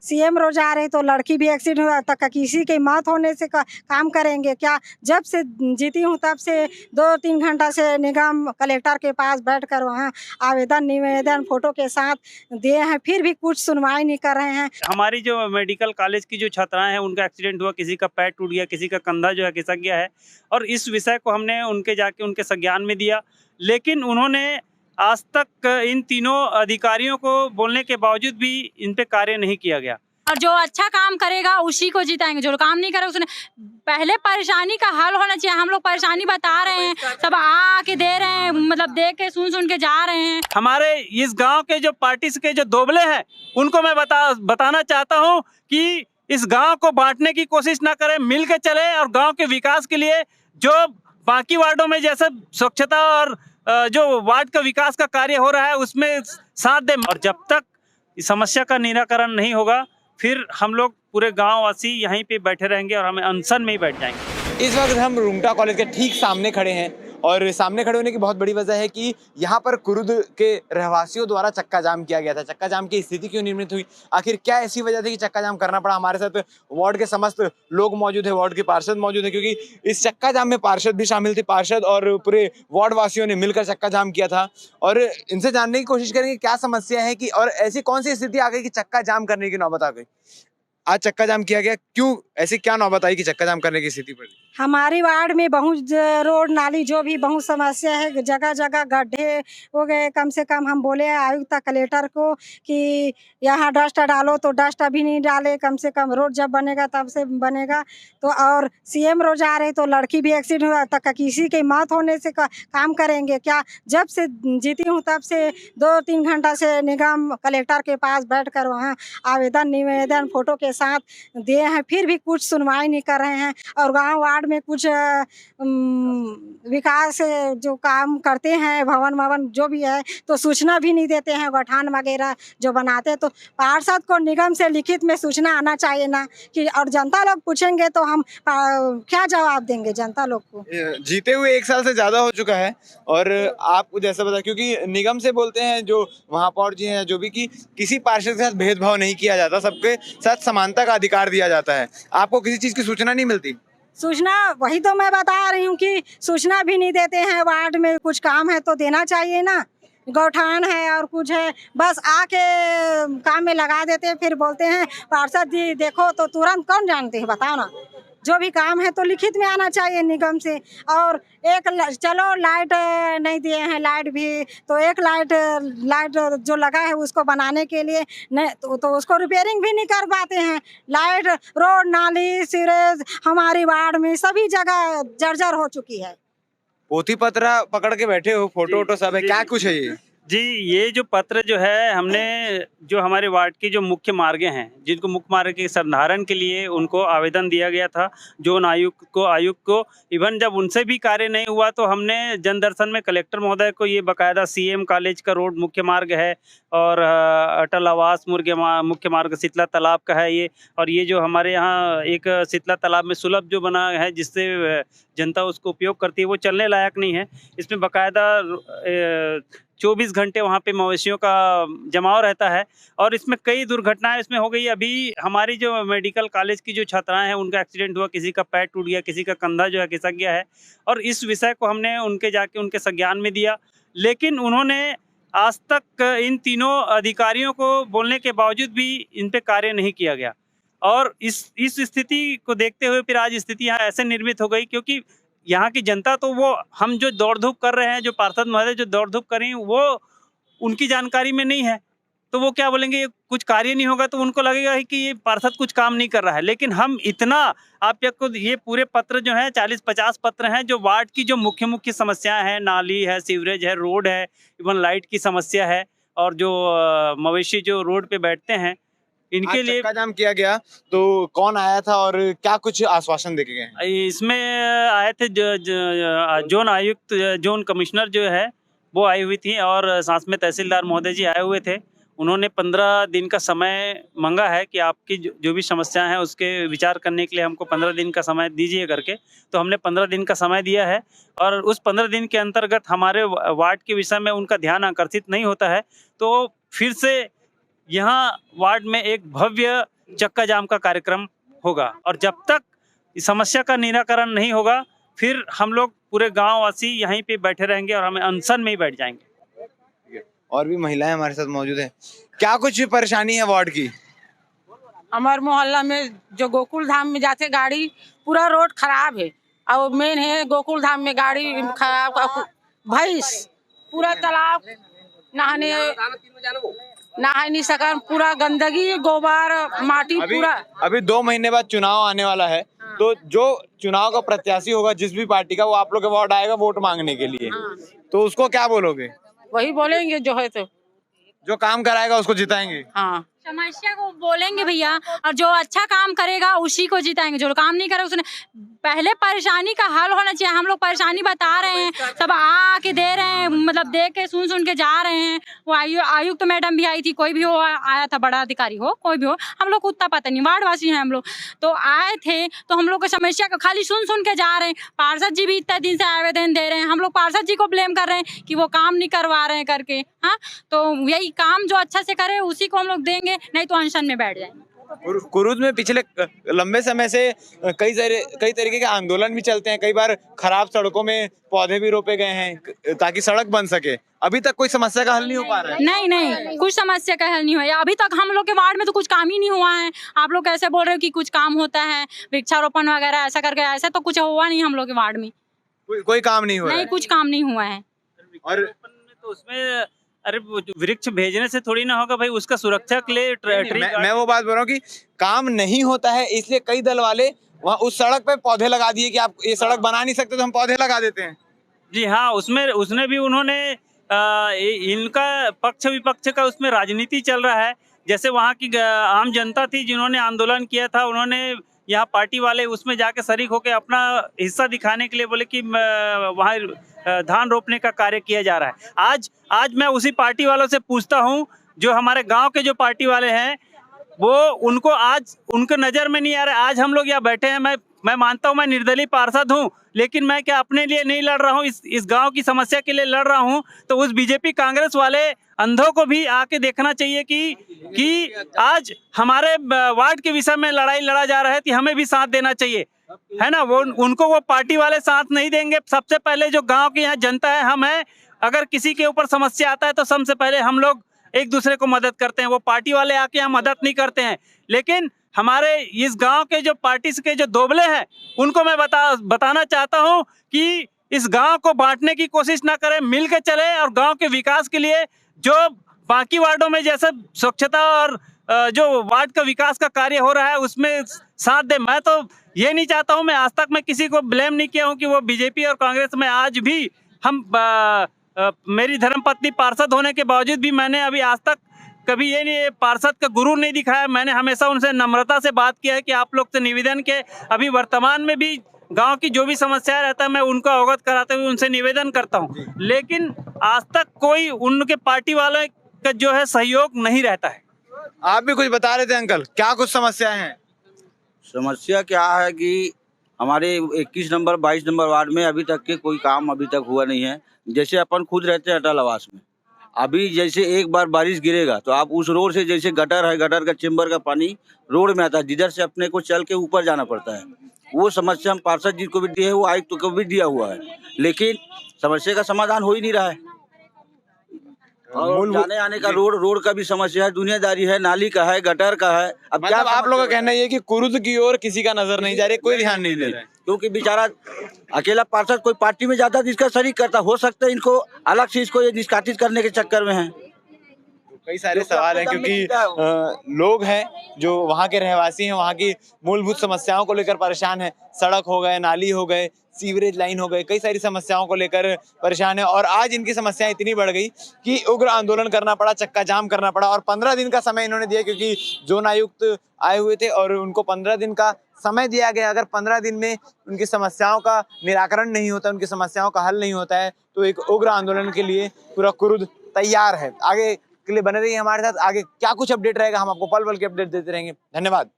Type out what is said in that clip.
CM रोज आ रहे तो लड़की भी एक्सीडेंट हुआ तक किसी की मौत होने से काम करेंगे क्या? जब से जीती हूँ तब से 2-3 घंटा से निगम कलेक्टर के पास बैठकर वहाँ आवेदन निवेदन फोटो के साथ दिए हैं, फिर भी कुछ सुनवाई नहीं कर रहे हैं। हमारी जो मेडिकल कॉलेज की जो छात्राएं हैं उनका एक्सीडेंट हुआ, किसी का पैर टूट गया, किसी का कंधा जो है खिसक गया है, और इस विषय को हमने उनके संज्ञान में दिया, लेकिन उन्होंने आज तक इन तीनों अधिकारियों को बोलने के बावजूद भी इन पे कार्य नहीं किया गया। और जो अच्छा काम करेगा उसी को जिताएंगे, जो काम नहीं करेगा उसने पहले परेशानी का हल होना चाहिए। हम लोग परेशानी बता रहे हैं, सब आके दे रहे हैं, मतलब देख के सुन के जा रहे हैं। हमारे इस गांव के जो पार्टी के जो दोबले हैं उनको मैं बताना चाहता हूं कि इस गांव को बांटने की कोशिश ना करें, मिल के चले और गांव के विकास के लिए जो बाकी वार्डों में जैसे स्वच्छता और जो वार्ड का विकास का कार्य हो रहा है उसमें साथ दें। और जब तक इस समस्या का निराकरण नहीं होगा फिर हम लोग पूरे गांव वासी यहीं पे बैठे रहेंगे और हमें अनशन में ही बैठ जाएंगे। इस वक्त हम रुंगटा कॉलेज के ठीक सामने खड़े हैं और सामने खड़े होने की बहुत बड़ी वजह है कि यहाँ पर कुरुद के रहवासियों द्वारा चक्का जाम किया गया था। चक्का जाम की स्थिति क्यों निर्मित हुई, आखिर क्या ऐसी वजह थी कि चक्का जाम करना पड़ा? हमारे साथ वार्ड के समस्त लोग मौजूद है, वार्ड के पार्षद मौजूद है, क्योंकि इस चक्का जाम में पार्षद भी शामिल थे। पार्षद और पूरे वार्ड वासियों ने मिलकर चक्का जाम किया था और इनसे जानने की कोशिश करेंगे क्या समस्या है कि और ऐसी कौन सी स्थिति आ गई कि चक्का जाम करने की नौबत आ गई। आज चक्का जाम किया गया, क्यों ऐसी क्या नौबत आई कि चक्का जाम करने की स्थिति पड़ी? हमारी वार्ड में बहुत रोड नाली जो भी बहुत समस्या है, जगह जगह गड्ढे हो गए। कम से कम हम बोले आयुक्त कलेक्टर को कि यहाँ डस्ट डालो, तो डस्ट अभी नहीं डाले। कम से कम रोड जब बनेगा तब से बनेगा। तो और सीएम रोज आ रहे तो लड़की भी एक्सीडेंट हुआ तक किसी की मौत होने से काम करेंगे क्या? जब से जीती हूँ तब से 2-3 घंटा से निगम कलेक्टर के पास बैठकर वहाँ आवेदन निवेदन फोटो के साथ दिए हैं, फिर भी कुछ सुनवाई नहीं कर रहे हैं। और गांव वार्ड में कुछ विकास जो काम करते हैं, भवन जो भी है, तो सूचना भी नहीं देते हैं। गठान वगैरह जो बनाते हैं तो पार्षद को निगम से लिखित में सूचना आना चाहिए ना कि, और जनता लोग पूछेंगे तो हम क्या जवाब देंगे जनता लोग को? जीते हुए 1 साल से ज्यादा हो चुका है और आपको जैसा पता, क्योंकि निगम से बोलते हैं जो महापौर जी हैं जो भी, कि किसी पार्षद के साथ भेदभाव नहीं किया जाता, सबके साथ समानता का अधिकार दिया जाता है। आपको किसी चीज की सूचना नहीं मिलती? सूचना वही तो मैं बता रही हूँ कि सूचना भी नहीं देते हैं। वार्ड में कुछ काम है तो देना चाहिए ना, गौठान है और कुछ है, बस आके काम में लगा देते हैं, फिर बोलते हैं पार्षद जी देखो, तो तुरंत कौन जानते हैं बताओ ना। जो भी काम है तो लिखित में आना चाहिए निगम से। और एक चलो लाइट नहीं दिए हैं, लाइट भी तो एक लाइट जो लगा है उसको बनाने के लिए नहीं तो उसको रिपेयरिंग भी नहीं कर पाते हैं। लाइट, रोड, नाली, सीवरेज हमारी वार्ड में सभी जगह जर्जर हो चुकी है। पोथी पत्रा पकड़ के बैठे हो, फोटो वोटो सब है, क्या कुछ है ये? जी, ये जो पत्र जो है हमने जो हमारे वार्ड की जो मुख्य मार्गे हैं, जिनको मुख्य मार्ग के संधारण के लिए उनको आवेदन दिया गया था जोन आयुक्त को। इवन जब उनसे भी कार्य नहीं हुआ तो हमने जनदर्शन में कलेक्टर महोदय को ये बकायदा सीएम कॉलेज का रोड मुख्य मार्ग है और अटल आवास मुख्य मार्ग शीतला तालाब का है ये, और ये जो हमारे यहाँ एक शीतला तालाब में सुलभ जो बना है जिससे जनता उसको उपयोग करती है, वो चलने लायक नहीं है। इसमें बकायदा 24 घंटे वहाँ पे मवेशियों का जमाव रहता है और इसमें कई दुर्घटनाएं इसमें हो गई। अभी हमारी जो मेडिकल कॉलेज की जो छात्राएं हैं उनका एक्सीडेंट हुआ, किसी का पैर टूट गया, किसी का कंधा जो है खिसक गया है, और इस विषय को हमने उनके संज्ञान में दिया, लेकिन उन्होंने आज तक इन तीनों अधिकारियों को बोलने के बावजूद भी इन पे कार्य नहीं किया गया। और इस स्थिति को देखते हुए फिर आज स्थिति यहाँ ऐसे निर्मित हो गई, क्योंकि यहाँ की जनता तो वो हम जो दौड़ धूप कर रहे हैं, जो पार्षद महोदय जो दौड़ धूप कर रही हैं, वो उनकी जानकारी में नहीं है, तो वो क्या बोलेंगे कुछ कार्य नहीं होगा, तो उनको लगेगा कि ये पार्षद कुछ काम नहीं कर रहा है। लेकिन हम इतना आपको ये पूरे पत्र जो है 40-50 पत्र हैं जो वार्ड की जो मुख्य समस्याएं हैं, नाली है, सीवरेज है, रोड है, इवन लाइट की समस्या है, और जो मवेशी जो रोड पे बैठते हैं इनके लिए चक्का जाम किया गया। तो कौन आया था और क्या कुछ आश्वासन देके गए? इसमें आए थे जोन आयुक्त, जोन कमिश्नर जो है वो आई हुई थी, और साथ में तहसीलदार महोदय जी आए हुए थे। उन्होंने 15 दिन का समय मांगा है कि आपकी जो भी समस्याएं हैं उसके विचार करने के लिए हमको 15 दिन का समय दीजिए करके। तो हमने 15 दिन का समय दिया है और उस 15 दिन के अंतर्गत हमारे वार्ड के विषय में उनका ध्यान आकर्षित नहीं होता है तो फिर से यहाँ वार्ड में एक भव्य चक्का जाम का कार्यक्रम होगा और जब तक इस समस्या का निराकरण नहीं होगा फिर हम लोग पूरे गाँव वासी यहीं पे बैठे रहेंगे और हमें अनशन में ही बैठ जाएंगे। और भी महिलाएं हमारे साथ मौजूद है। क्या कुछ परेशानी है वार्ड की? हमारे मोहल्ला में जो गोकुल धाम में जाते गाड़ी पूरा रोड खराब है और मेन है गोकुल धाम में गाड़ी खराब, भैंस पूरा तालाब नहा नहीं सका, पूरा गंदगी गोबर माटी पूरा। अभी 2 महीने बाद चुनाव आने वाला है तो जो चुनाव का प्रत्याशी होगा जिस भी पार्टी का वो आप लोग के वार्ड आएगा वोट मांगने के लिए, तो उसको क्या बोलोगे? वही बोलेंगे जो है तो जो काम कराएगा उसको जिताएंगे। हाँ समस्या को बोलेंगे भैया और जो अच्छा काम करेगा उसी को जिताएंगे, जो काम नहीं करेगा उसने पहले परेशानी का हल होना चाहिए। हम लोग परेशानी बता रहे हैं, सब आके दे रहे हैं, मतलब देख के सुन के जा रहे हैं। वो आयुक्त तो मैडम भी आई थी, कोई भी हो आया था, बड़ा अधिकारी हो कोई भी हो, हम लोग को उतना पता नहीं, वार्डवासी हैं हम लोग, तो आए थे तो हम लोग को समस्या का खाली सुन के जा रहे हैं। पार्षद जी भी इतने दिन से आवेदन दे रहे हैं, हम लोग पार्षद जी को ब्लेम कर रहे हैं कि वो काम नहीं करवा रहे हैं करके। हाँ, तो यही काम जो अच्छा से करे उसी को हम लोग देंगे, नहीं तो अनशन में बैठ जाएंगे। कुरुद में पिछले लंबे समय से कई तरीके के आंदोलन भी चलते हैं, कई बार खराब सड़कों में पौधे भी रोपे गए हैं ताकि सड़क बन सके। अभी तक कोई समस्या का हल नहीं हो पा रहा है। नहीं, कुछ समस्या का हल नहीं हुआ अभी तक। हम लोग के वार्ड में तो कुछ काम ही नहीं हुआ है। आप लोग कैसे बोल रहे हो कि कुछ काम होता है, वृक्षारोपण वगैरह ऐसा करके, ऐसा तो कुछ हुआ नहीं हम लोग के वार्ड में। कोई काम नहीं हुआ? नहीं, कुछ काम नहीं हुआ है। और तो उसमें अरे वृक्ष भेजने से थोड़ी ना होगा भाई, उसका सुरक्षा के लिए मैं वो बात बोल रहा हूँ कि काम नहीं होता है इसलिए कई दल वाले वहाँ उस सड़क पे पौधे लगा दिए कि आप ये सड़क बना नहीं सकते तो हम पौधे लगा देते हैं। जी हाँ, उसने भी उन्होंने इनका पक्ष विपक्ष का उसमें राजनीति चल रहा है। जैसे वहाँ की आम जनता थी जिन्होंने आंदोलन किया था, उन्होंने यहाँ पार्टी वाले उसमें जाके शरीक होकर अपना हिस्सा दिखाने के लिए बोले कि वहाँ धान रोपने का कार्य किया जा रहा है। आज मैं उसी पार्टी वालों से पूछता हूँ, जो हमारे गांव के जो पार्टी वाले हैं वो उनको आज उनके नज़र में नहीं आ रहा है। आज हम लोग यहाँ बैठे हैं, मैं मानता हूँ मैं निर्दलीय पार्षद हूँ, लेकिन मैं क्या अपने लिए नहीं लड़ रहा हूँ, इस गांव की समस्या के लिए लड़ रहा हूँ। तो उस बीजेपी कांग्रेस वाले अंधों को भी आके देखना चाहिए कि आज हमारे वार्ड के विषय में लड़ाई लड़ा जा रहा है, कि हमें भी साथ देना चाहिए, है ना। उनको वो पार्टी वाले साथ नहीं देंगे। सबसे पहले जो गांव की यहाँ जनता है, हम है, अगर किसी के ऊपर समस्या आता है तो सबसे पहले हम लोग एक दूसरे को मदद करते हैं। वो पार्टी वाले आके यहाँ मदद नहीं करते हैं। लेकिन हमारे इस गांव के जो पार्टी के जो दोबले हैं उनको मैं बताना चाहता हूँ कि इस गांव को बांटने की कोशिश ना करें, मिल के चले और गांव के विकास के लिए जो बाकी वार्डों में जैसे स्वच्छता और जो वार्ड का विकास का कार्य हो रहा है उसमें साथ दे। मैं तो ये नहीं चाहता हूँ, मैं आज तक मैं किसी को ब्लेम नहीं किया हूँ कि वो बीजेपी और कांग्रेस में, आज भी हम मेरी धर्मपत्नी पार्षद होने के बावजूद भी मैंने अभी आज तक कभी ये नहीं पार्षद का गुरु नहीं दिखाया। मैंने हमेशा उनसे नम्रता से बात किया है कि आप लोग से निवेदन के अभी वर्तमान में भी गांव की जो भी समस्या रहता है मैं उनको अवगत कराते हुए उनसे निवेदन करता हूं, लेकिन आज तक कोई उनके पार्टी वालों का जो है सहयोग नहीं रहता है। आप भी कुछ बता रहे थे अंकल, क्या कुछ समस्याएं हैं? समस्या क्या है कि हमारे 21 नंबर 22 नंबर वार्ड में अभी तक के कोई काम अभी तक हुआ नहीं है। जैसे अपन खुद रहते हैं अटल आवास में, अभी जैसे एक बार बारिश गिरेगा तो आप उस रोड से, जैसे गटर है, गटर का चेम्बर का पानी रोड में आता है, जिधर से अपने को चल के ऊपर जाना पड़ता है। वो समस्या हम पार्षद जी को भी दिए है, वो आयुक्त को भी दिया हुआ है, लेकिन समस्या का समाधान हो ही नहीं रहा है। और जाने आने का रोड का भी समस्या है, दुनियादारी है, नाली का है, गटर का है। अब क्या आप लोगों का कहना ये है कि कुरुद की ओर किसी का नजर नहीं जा रही, कोई ध्यान नहीं दे रहा है? क्योंकि बेचारा अकेला पार्षद कोई पार्टी में जाता है जिसका शरीक करता, हो सकता है इनको अलग से इसको ये निष्कासित करने के चक्कर में है। कई सारे सवाल हैं क्योंकि लोग हैं जो वहाँ के रहवासी हैं, वहाँ की मूलभूत समस्याओं को लेकर परेशान हैं। सड़क हो गए, नाली हो गए, सीवरेज लाइन हो गए, कई सारी समस्याओं को लेकर परेशान है। और आज इनकी समस्याएं इतनी बढ़ गई कि उग्र आंदोलन करना पड़ा, चक्का जाम करना पड़ा। और 15 दिन का समय इन्होंने दिया क्योंकि जोन आयुक्त आए हुए थे और उनको 15 दिन का समय दिया गया। अगर 15 दिन में उनकी समस्याओं का निराकरण नहीं होता, उनकी समस्याओं का हल नहीं होता है तो एक उग्र आंदोलन के लिए पूरा कुरुद तैयार है। आगे के लिए बने रहिए हमारे साथ। आगे क्या कुछ अपडेट रहेगा हम आपको पल पल के अपडेट देते रहेंगे। धन्यवाद।